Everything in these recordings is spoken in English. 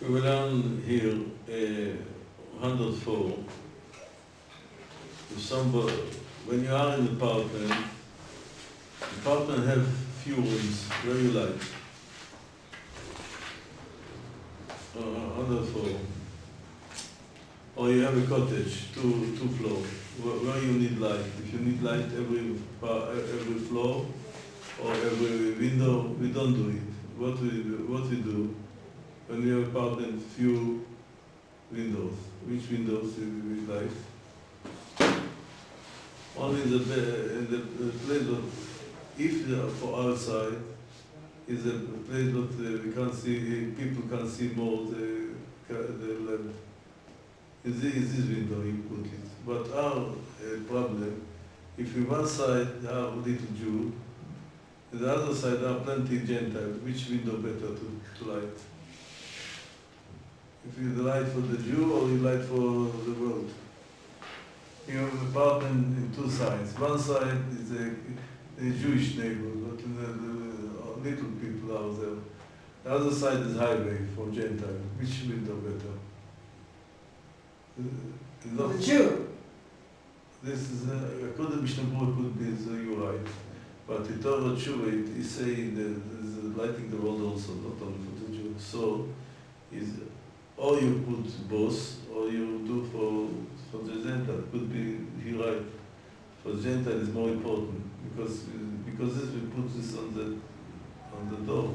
We will learn here 104. If somebody, when you are in the apartment have few rooms where you like. 104. Or you have a cottage, two floor, where you need light. If you need light every floor or every window, we don't do it. What we do when we have apartment, few windows. Which windows we like? Only in the place of, if for outside is a place that we can't see, people can't see more the lamp. Is this window you put it. But our problem, if in one side there are little Jew, on the other side there are plenty Gentile, which window better to light? If you light for the Jew or you light for the world? You have an apartment in two sides. One side is a Jewish neighborhood, but the little people are there. The other side is highway for Gentile. Which window better? The Jew. This is according to Mishnah Berurah could be so you're right. But the Torah Tshuva is saying that lighting the world also, not only for the Jew. So is or you put both, or you do for the Gentile. Could be he right. For the Gentile is more important because this we put this on the door,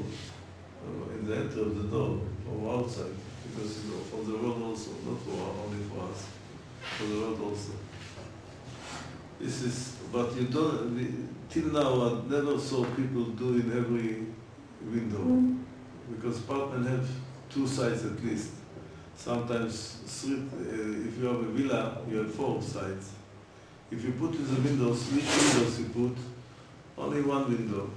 in the entry of the door, from outside. Because it's for the world also, not only for us, for the world also. This is, but you don't, till now I never saw people do in every window, because apartments have two sides at least. Sometimes if you have a villa, you have four sides. If you put in the windows, which windows you put? Only one window.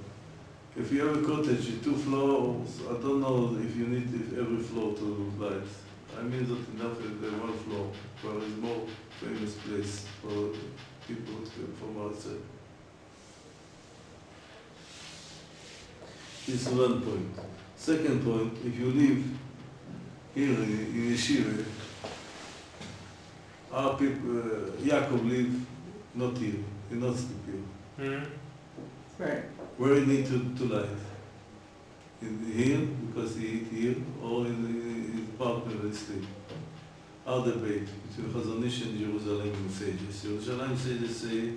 If you have a cottage, two floors, I don't know if you need every floor to light. I mean that enough is the one floor, where is more famous place for people from outside. This is one point. Second point, if you live here in Yeshiva, our people, Yaakov live not here, he not sleep here. Mm-hmm. Right. Where you need to light? In here, because he eat here, or in his apartment and sleep. Our debate between Chazon Ish and Jerusalem sages. Jerusalem sages say,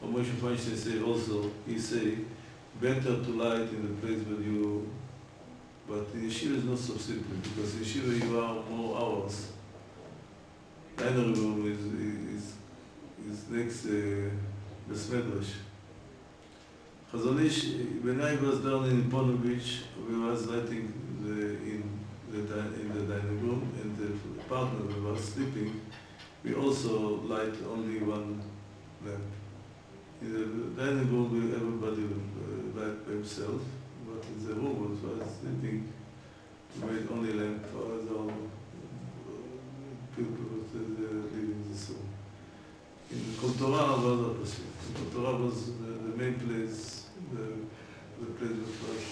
or Moshe Feinstein say also, he say, better to light in the place where you, but in Yeshiva is not so simple, because in Yeshiva you are more hours. Dining room is next Beis Medrash. Chazon Ish, when I was down in Ponovich, we was lighting in the dining room, and the partner we were sleeping, we also light only one lamp. In the dining room, everybody light by himself, but in the room was sleeping, we made only lamp for the people living in this room. In Kol Torah was opposite. Kol Torah was the main place, the place of life.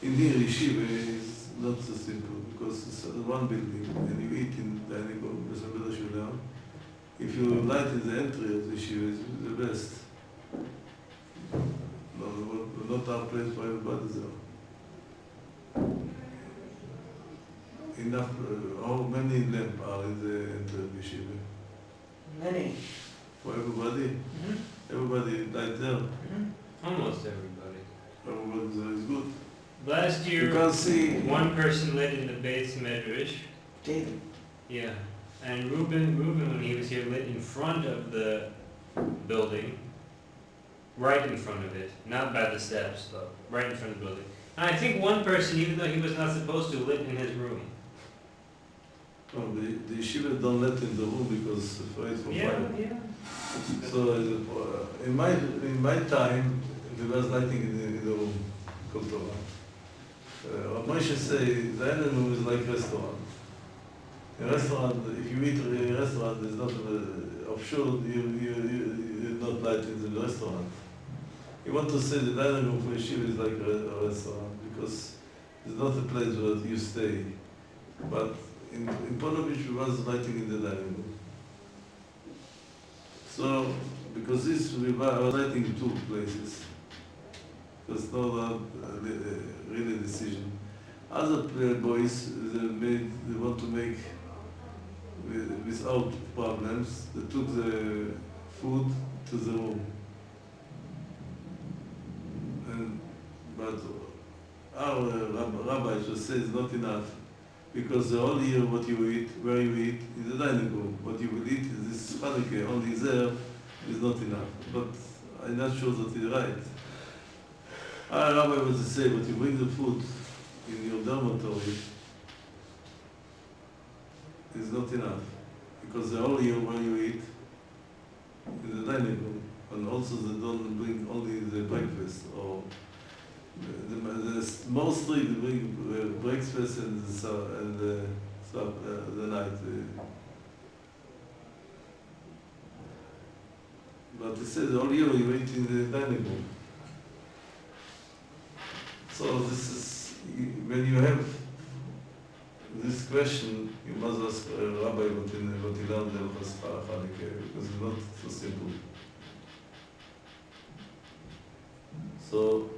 In here, Yeshiva is not so simple because it's one building and you eat in the dining room. If you light in the entry of the Yeshiva, it's the best. Not our place for everybody there. Enough. How many lamps are in the entry of Yeshiva? Many. For everybody? Mm-hmm. Everybody light there? Mm-hmm. Almost everybody. Everybody there is good. Last year, You can see one person lit in the Beis Medrash. David. Yeah. And Reuben, when he was here, lit in front of the building. Right in front of it. Not by the steps, though. Right in front of the building. And I think one person, even though he was not supposed to, lit in his room. well, the yeshiva don't let in the room because afraid for fire. Yeah. So in my time, there was lighting in the room, Kol Torah. Moshe say the dining room is like restaurant. In restaurant, if you eat in a restaurant, there's not offshore. You're not lighting in the restaurant. You want to say the dining room for yeshiva is like a restaurant because it's not a place where you stay. But in Ponovich we was lighting in the dining room. So, because this we were lighting in two places. There's no really decision. Other boys, they want to make without problems. They took the food to the room. But our rabbi just says not enough, because the whole year what you eat, where you eat, in the dining room. What you will eat is this Hanukkah, only there is not enough. But I'm not sure that he's right. Our rabbi was to say, but you bring the food in your dormitory is not enough, because the whole year where you eat in the dining room, and also they don't bring only the breakfast, or mostly they bring breakfast and the night. But they said all year you eat in the dining room. So this is, when you have this question, you must ask Rabbi what he learned in Hanukkah, because it's not so simple. So,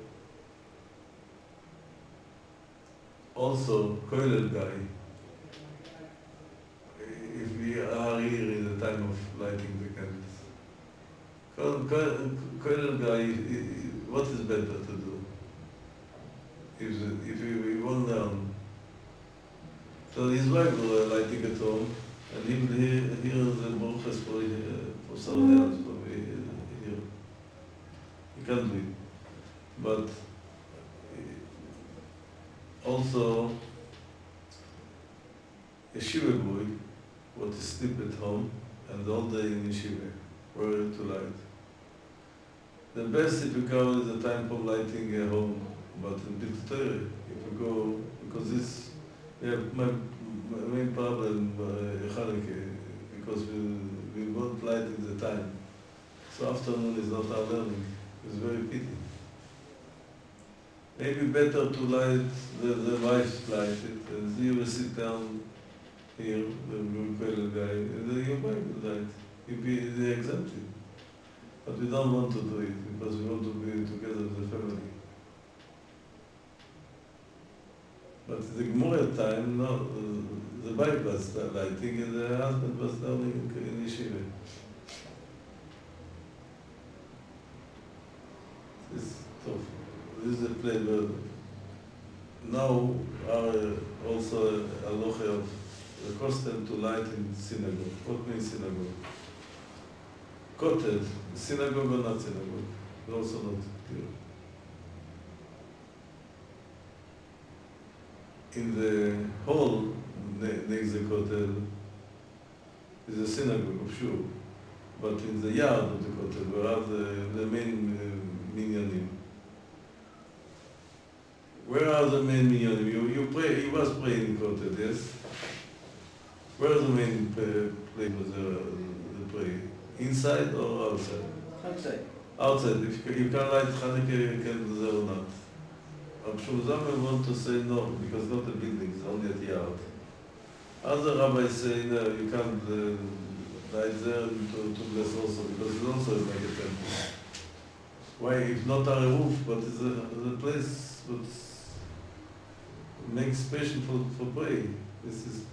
also, Koilel guy, if we are here in the time of lighting the candles, Koilel guy, what is better to do? If we won't learn. So his wife was lighting at home, and he will hear the Baruchas for someone else, for me here. He can't do it. But also, a yeshiva boy want to sleep at home and all day in yeshiva, where to light. The best if you go is the time for lighting at home, but in Big Torah, if you go, because this, we have my main problem, Hanukkah, because we won't light in the time. So afternoon is not our learning, it's very pity. Maybe better to light, the wife light it, and you will sit down here, the guy, and then your wife will light. They exempt it. But we don't want to do it, because we want to be together with the family. But the Gemara time, no, the wife was lighting and the husband was learning in yeshiva. It's tough. This is a play where now are also a halacha of the custom to light in synagogue. What means synagogue? Kotel, synagogue or not synagogue? Also not clear. In the hall next to the kotel is a synagogue of sure, but in the yard of the kotel where are the main minyanim. Where are the main minyanim? You pray. You was praying in kotel, yes. Where are the main place was the prayer? Inside or outside? Outside. Outside. If you can light Hanukkah candles there or not. I'm sure some want to say no, because not a building, it's only at the yard. Other rabbis say no, you can't light there to bless also, because it's also like a temple. Why, if not a roof, but it's a place that makes special for praying. This is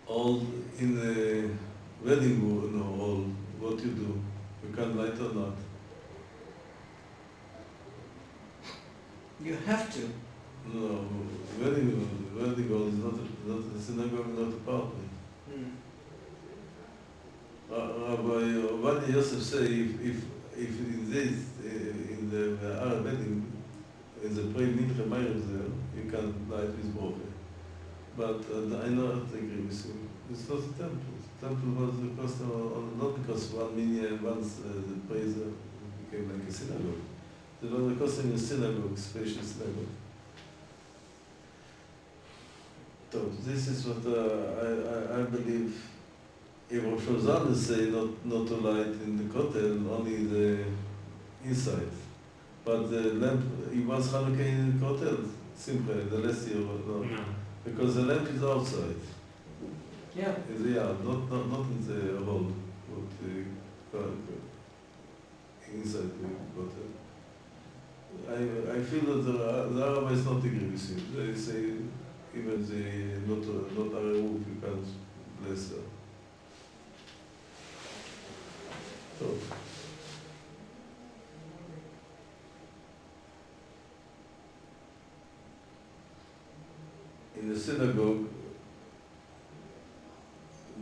all in the wedding hall, what you do. You can light or not. You have to. No, wedding hall is not a synagogue, not a apartment. Rabbi Obadiah Yosef say if in this in the Arab wedding in the prayer mincha ma'ariv there you can light with broche. But I not agree with you. It's not a temple. The temple was the custom not because one minyan once the praise became like a synagogue. There was a custom in a synagogue, spacious synagogue. So this is what I believe. If Rosh Hashanah say not to light in the kotel, only the inside. But the lamp, he was Hanukkah in the kotel, Simcha, the last year, no. No. Because the lamp is outside, Yeah. in the yard, not in the hall, but inside the hotel. I feel that the rabbis not agree with him. They say even the not Arab, you can't bless her. So, in the synagogue,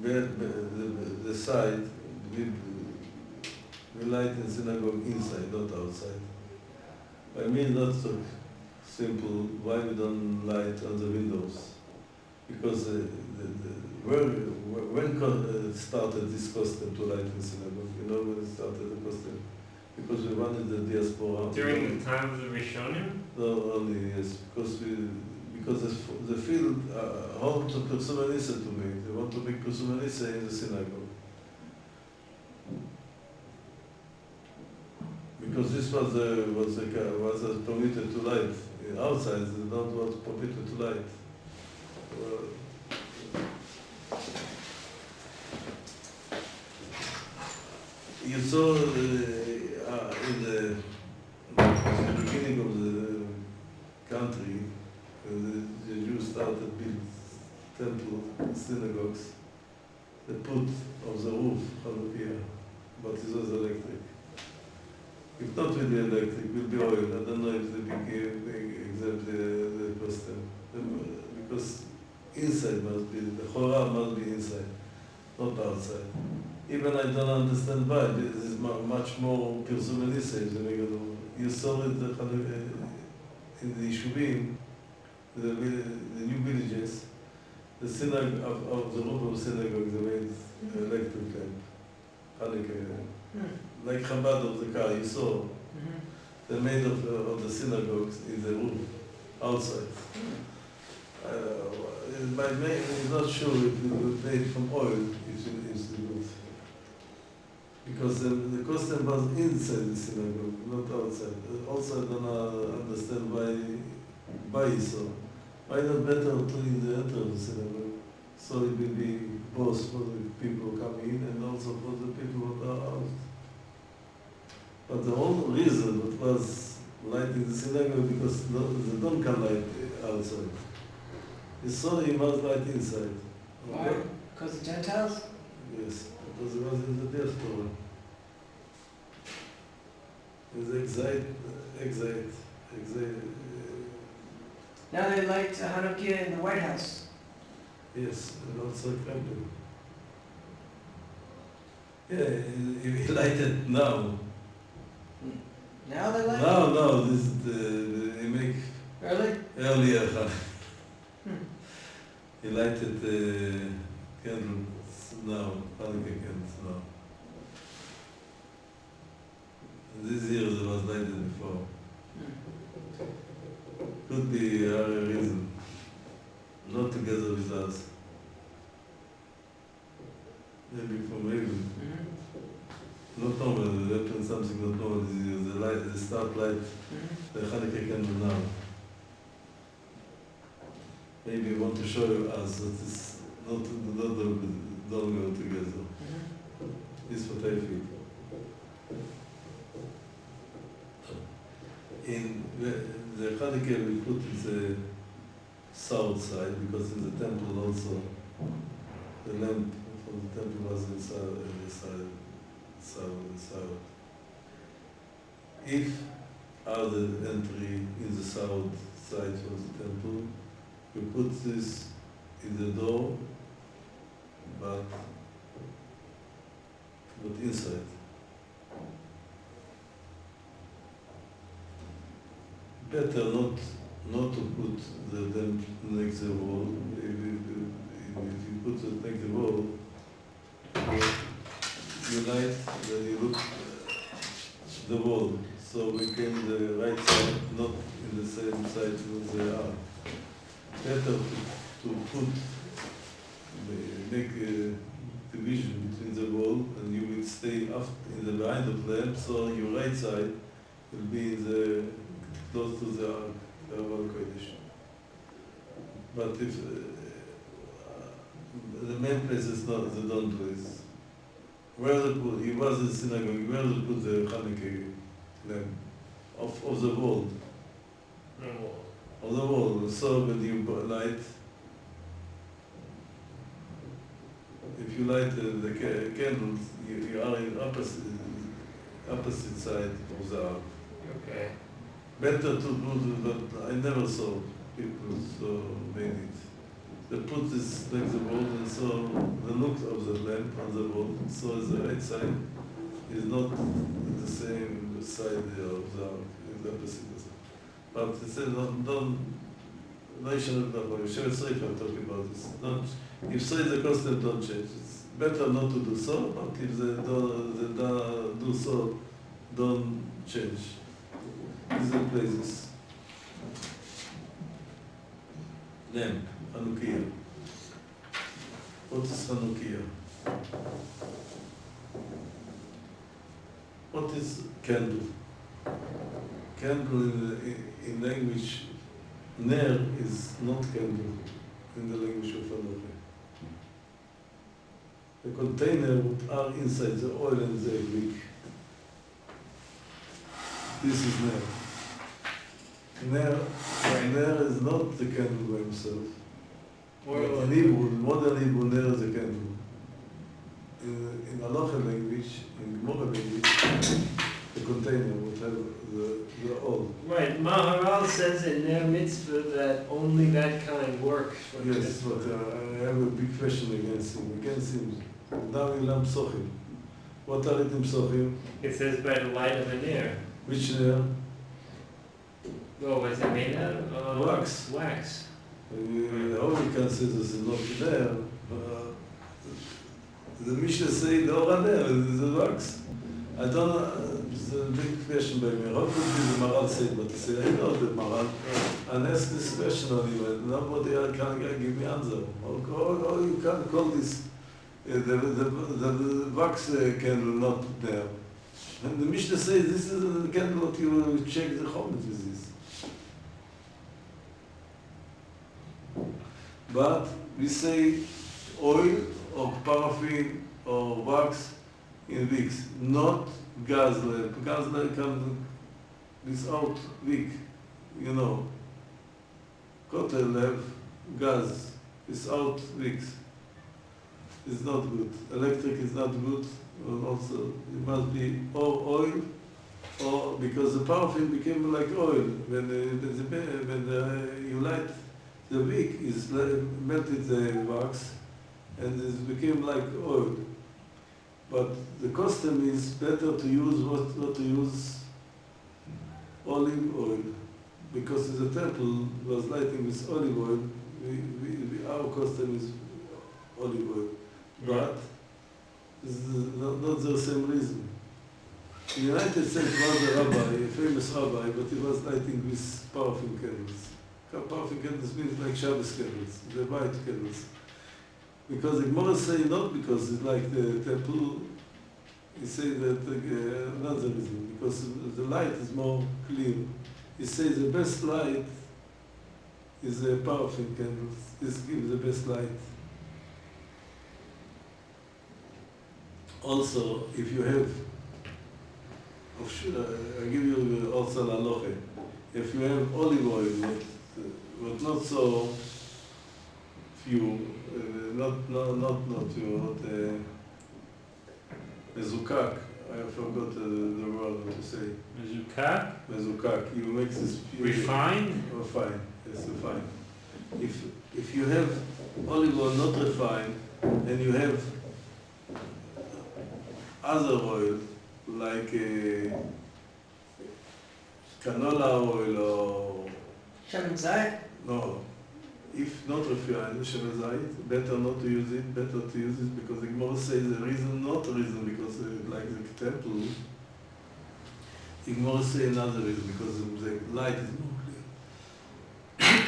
the side, we light in synagogue inside, not outside. I mean, not so simple. Why we don't light on the windows? Because when started this custom to light in synagogue? You know when it started the custom? Because we wanted the diaspora. During the time of the Rishonim? No, only yes, because the field home to Persumanisa to make. They want to make Persumanisa in the synagogue. Because this was permitted to light outside. They don't want permitted to light. You saw in the beginning of the country, the Jews started build temple, synagogues. They put of the roof Hanukkah, but it was electric. If not with the electric, will be oil. I don't know if they accept the custom. Because inside must be, the Torah must be inside, not outside. Even I don't understand why. This is much more Persumanisa. You saw it in the Yishuvim, the new villages, the synagogue of the roof of synagogue, they made electric lamp, Hanukkah. Like Chabad of the car, you saw. They made of the synagogues in the roof, outside. By making, I'm not sure if it was made from oil, it's good. Because the custom was inside the synagogue, not outside. Also, I don't understand why so. Why not better put in the enter of the synagogue? So it will be both for the people coming in and also for the people who are out. But the whole reason it was lighting the synagogue because they don't come light outside. You saw he must light inside. Why? Because the Gentiles? Yes, because it was in the diaspora. It's exact. Now they light Hanukkah in the White House. Yes, and also Kremlin. Yeah, if you light it now. Now they light No, this is they make early? earlier. He lighted candles now, Hanukkah candles now. And this year it was lighted before. Could be a reason. Not together with us. Maybe for maybe. Not normal, they happen something not normal this year. The light, the start light, the Hanukkah candle now. Maybe want to show us that it's not don't go together. This is what I feel. In the Hanukkah we put in the south side because in the temple also the lamp from the temple was inside south. If other entry in the south side of the temple, we put this in the door, but inside. Better not to put them next the wall. If you put it next the wall, you light, then you look the wall. So we came the right side, not in the same side as they are. Better to put, make a division between the wall, and you will stay in the behind of them, so your right side will be in the close to the Ark, the Kodesh. But if the main place is not the dawn place, where they put, he was in the synagogue, where they put the Hanukkah lamp? Of the wall. Of the wall. So when you light, if you light the candles, you are in opposite side of the ark. Okay. Better to put, but I never saw people so made it. They put this like the wall, and so the look of the lamp on the wall, so the right side is not the same side of the ark, it's opposite. But it says don't I shouldn't know, I'm talking about this. Don't, if so the custom don't change. It's better not to do so, but if they do so, don't change. These are places. Lamp, Hanukkah. What is Hanukkah? What is candle? Candle in language, ner is not candle in the language of Hanukkah. The container would are inside the oil and the wick. This is ner. Ner is not the candle by himself. But in Hebrew, in modern Hebrew, ner is a candle. In Halacha language, in Gemara language, the container would have the oil. Right, Maharal says in their mitzvah that only that kind works. For Yes, but I have a big question against him. Now in Lam Psochim. What are it in Psochim? It says by the light of an air. Which ner? Oh, what's it made out of? Wax. Wax. All we can say this is not there. The Mishnah say the Ora there is the wax. I don't know, it's a big question by me. How could be the Maral say, but he said, I know the Maral. And ask this question on you, and nobody can give me answer. Or you can call this, the wax candle not there. And the Mishnah says, this is the candle that you check the chomet with this. But we say oil or paraffin or wax in wicks, not gas lamp. Gas lamp comes without wick, you know. Cotton lamp, gas, without wicks. It's not good. Electric is not good. Also, it must be or oil, or because the paraffin became like oil. When you light the wick, is melted the wax, and it became like oil. But the custom is better to use what to use olive oil, because the temple was lighting with olive oil. Our custom is olive oil, but this is not the same reason. In the United States was a rabbi, a famous rabbi, but he was lighting with paraffin candles. Paraffin candles means like Shabbos candles, the white candles. Because the Gemara say not because it's like the temple, he say that another reason, because the light is more clear. He says the best light is a paraffin candles. This gives the best light. Also, if you have, I give you also la halacha. If you have olive oil, but not so few, not few, mezukak. I forgot the word to say. Mezukak? Mezukak. You make this pure. Refined? Refined. Yes, refined. If you have olive oil not refined, and you have other oil like canola oil or Shemen zayit? no, if not refined, shemen zayit, better not to use it. Better to use it because the Gemara says the reason, not the reason, because like the temple, the Gemara say another reason because the light is more clear.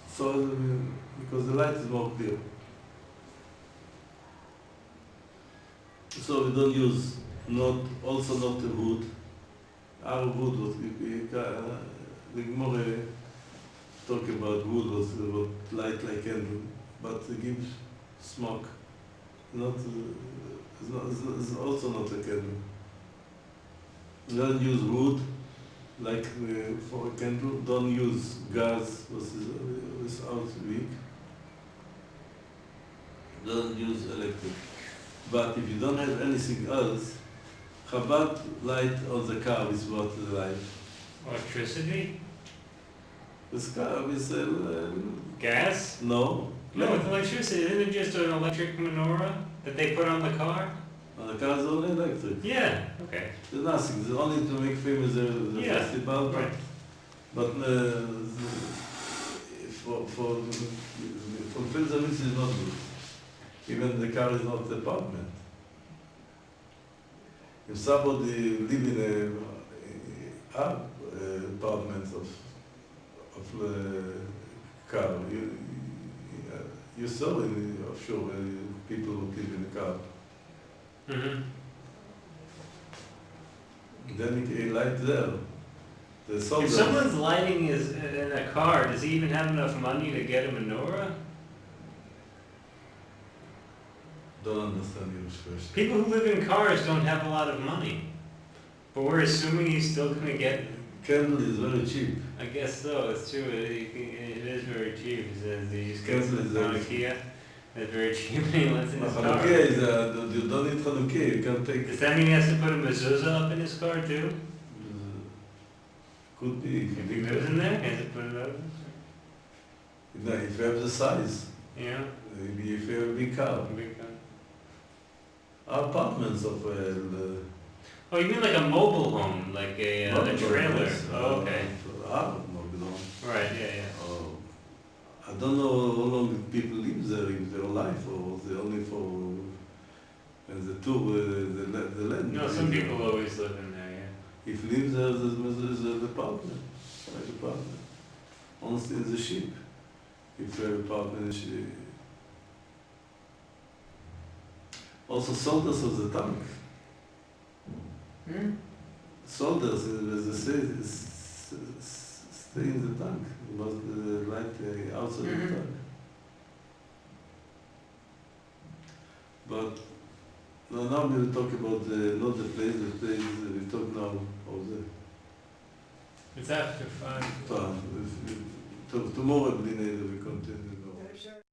So because the light is more clear. So we don't use also not the wood. Our wood was the Gemara talk about wood or about light like candle, but it gives smoke. It's also not a candle. Don't use wood like for a candle. Don't use gas without wick. Don't use electric. But if you don't have anything else, Chabad light on the car is what the light. Electricity? This car is Gas? no. No, with electricity, isn't it just an electric menorah that they put on the car? The car is only electric. Yeah, okay. There's nothing. It's only to make famous the Yeah, festival. right. But for fulfill the mitzvah is not good. Even the car is not the apartment. If somebody live in a apartment of car, you saw in offshore people who live in a car. Mm-hmm. Then he light there. The If soldiers someone's lighting his in a car, does he even have enough money to get a menorah? don't understand your question. People who live in cars don't have a lot of money. But we're assuming he's still going to get... Candle is very cheap. I guess so, it's true. It is very cheap. It says he used to Candle is very Hanukkah. It's very cheap and he lets in his car. Hanukkah is, you don't need Hanukkah, you can take... Does that mean he has to put a mezuzah up in his car too? Could be. If he lives in there, he has to put it up? No, if you have the size, Yeah, maybe if you have a big car. big car. Apartments of Oh, you mean like a mobile home, like a trailer? Oh, okay. mobile home. Right, yeah. I don't know how long people live there in their life, or they only for the tour, the land. No, some people always live in there, yeah. If live there, there's an apartment, like apartment. Honestly, in the ship. If you have apartment in the ship. Also, soldiers of the tank. Hmm? Soldiers, as they say, stay in the tank. You must light outside the tank. But now we will talk about not the place, we talk now of the It's after 5. Tomorrow we continue.